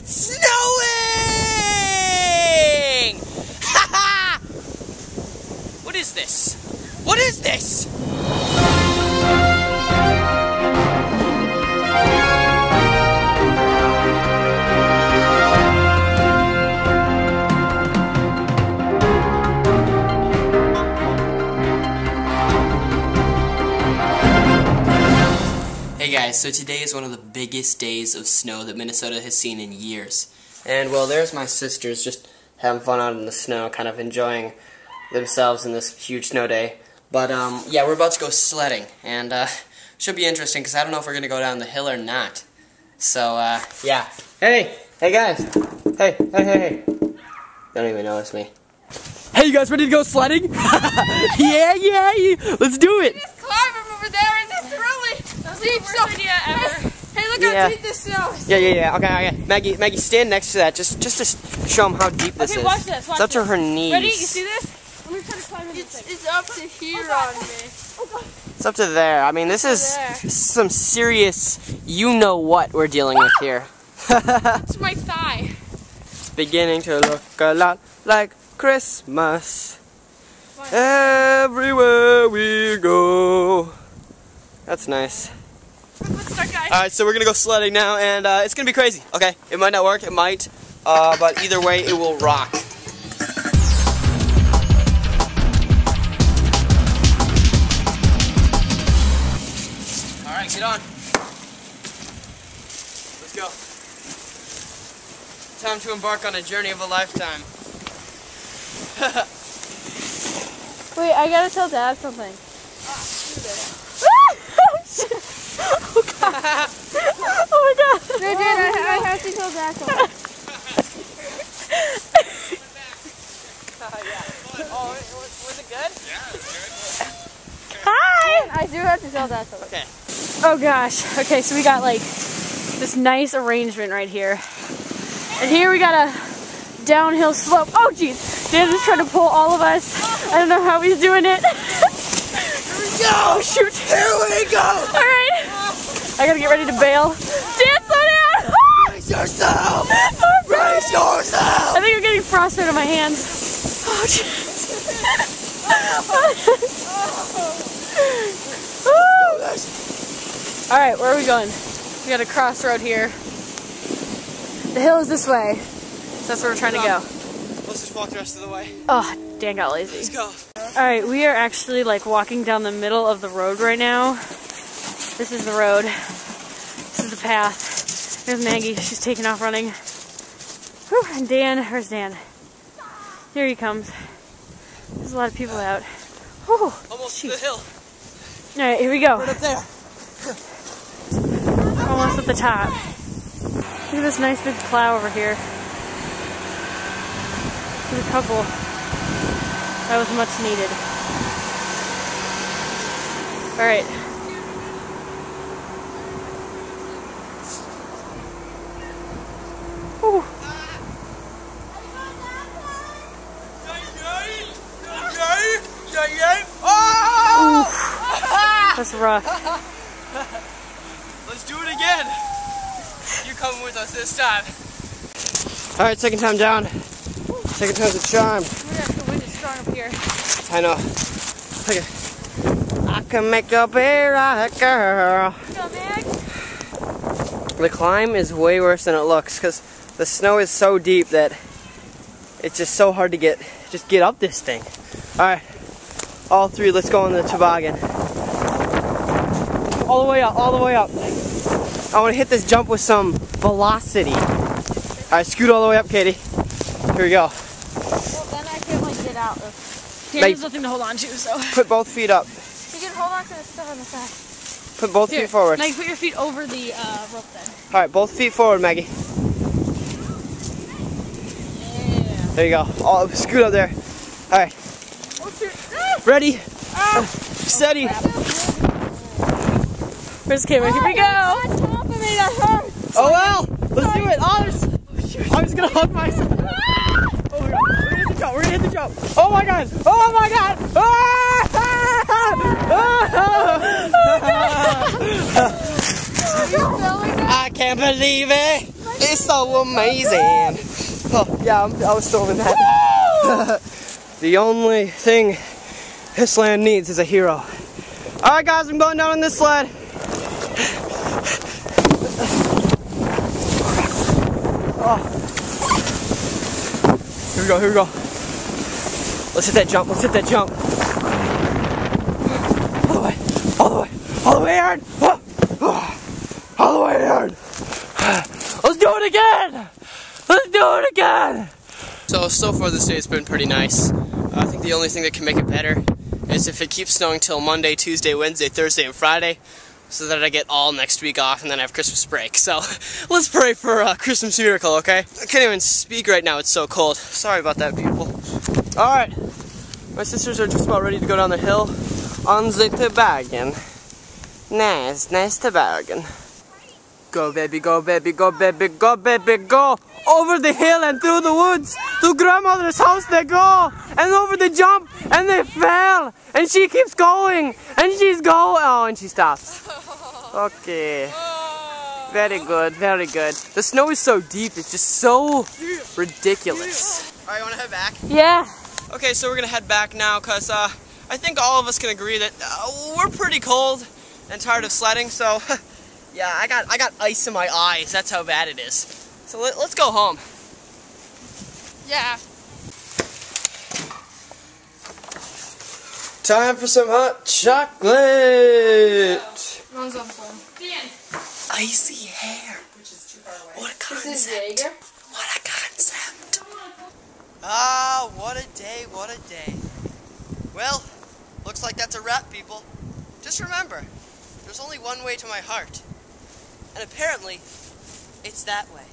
It's snowing! Haha! What is this? What is this? Hey guys, so today is one of the biggest days of snow that Minnesota has seen in years. And well, there's my sisters just having fun out in the snow, kind of enjoying themselves in this huge snow day. But yeah, we're about to go sledding, and should be interesting because I don't know if we're gonna go down the hill or not. So yeah. Hey guys. Hey. They don't even notice me. Hey, you guys ready to go sledding? yeah. Let's do it. Just climb from over there and it's really deep. So idea ever. Hey, look how deep this snow is. Yeah. Okay. Maggie, stand next to that, just to show them how deep this is. Okay, watch this. It's up to her knees. Ready? You see this? I'm gonna try to climb it's up to here on me. It's up to there. I mean, this is some serious, you know what we're dealing with here. It's my thigh. It's beginning to look a lot like Christmas everywhere we go. That's nice. Let's start, guys. Alright, so we're gonna go sledding now, and it's gonna be crazy. Okay, it might not work, it might, but either way, it will rock. Alright, get on. Let's go. Time to embark on a journey of a lifetime. Wait, I gotta tell Dad something. Oh god. Oh my god. No, Dad, I have to tell Dad something. Oh, was it good? Yeah, it was good. Hi! I do have to tell Dad something. Okay. Oh gosh. Okay, so we got like this nice arrangement right here. And here we got a downhill slope. Oh jeez. Dan's just trying to pull all of us. I don't know how he's doing it. Here we go! Oh shoot! Here we go! Alright! I gotta get ready to bail. Dan, slow down! Brace yourself! Oh, Brace yourself! I think I'm getting frostbite on my hands. Oh jeez. Alright, where are we going? We got a crossroad here. The hill is this way. So that's where we're trying to go. Let's just walk the rest of the way. Oh, Dan got lazy. Let's go. Alright, we are actually like walking down the middle of the road right now. This is the road. This is the path. There's Maggie. She's taking off running. Whew, and Dan, where's Dan? Here he comes. There's a lot of people out. Whew, almost to the hill. Alright, here we go. Right up there. Almost at the top. Look at this nice big plow over here. There's a couple. That was much needed. Alright. Ooh. Ooh. That's rough. Let's do it again. You coming with us this time. Alright, second time down. Second time's a charm. The wind is strong up here. I know. Okay. I can make a bear like a girl. Go, Meg. The climb is way worse than it looks because the snow is so deep that it's just so hard to get up this thing. Alright. All three, let's go on the toboggan. All the way up, all the way up. I want to hit this jump with some velocity. Alright, scoot all the way up, Katie. Here we go. Well, then I can't like get out. There's nothing to hold on to, so. Put both feet up. You can hold on to the stuff on the side. Put both feet forward. Maggie, put your feet over the rope then. Alright, both feet forward, Maggie. Yeah. There you go. Oh, scoot up there. Alright. Oh, shoot. Ready? Steady. Where's the camera? Here we go. Oh well, let's do it. Oh, I'm just gonna hug myself. Oh, we're gonna hit the jump. Oh my god. Oh my god. I can't believe it. It's so amazing. Oh, yeah, I was still in that. The only thing this land needs is a hero. Alright guys, I'm going down on this sled. Oh. Here we go, here we go. Let's hit that jump, let's hit that jump. All the way, all the way, all the way, Aaron. All the way, Aaron. Let's do it again. Let's do it again. So far this day has been pretty nice. I think the only thing that can make it better is if it keeps snowing till Monday, Tuesday, Wednesday, Thursday, and Friday, so that I get all next week off and then I have Christmas break. So let's pray for a Christmas miracle, okay? I can't even speak right now, it's so cold. Sorry about that, people. Alright, my sisters are just about ready to go down the hill on the toboggan. Nice toboggan. Go baby, go baby, go baby, go baby, go! Over the hill and through the woods, to grandmother's house they go, and over the jump, and they fell, and she keeps going, and she's going, oh, and she stops. Okay. Very good, very good. The snow is so deep, it's just so ridiculous. Alright, you wanna head back? Yeah. Okay, so we're gonna head back now, cause I think all of us can agree that we're pretty cold and tired of sledding, so yeah, I got ice in my eyes, that's how bad it is. So let's go home. Yeah. Time for some hot chocolate. Runs on phone. Icy hair. Which is too far away. What a concept. This is Jaeger. What a concept. Ah, what a day, what a day. Well, looks like that's a wrap, people. Just remember, there's only one way to my heart. And apparently, it's that way.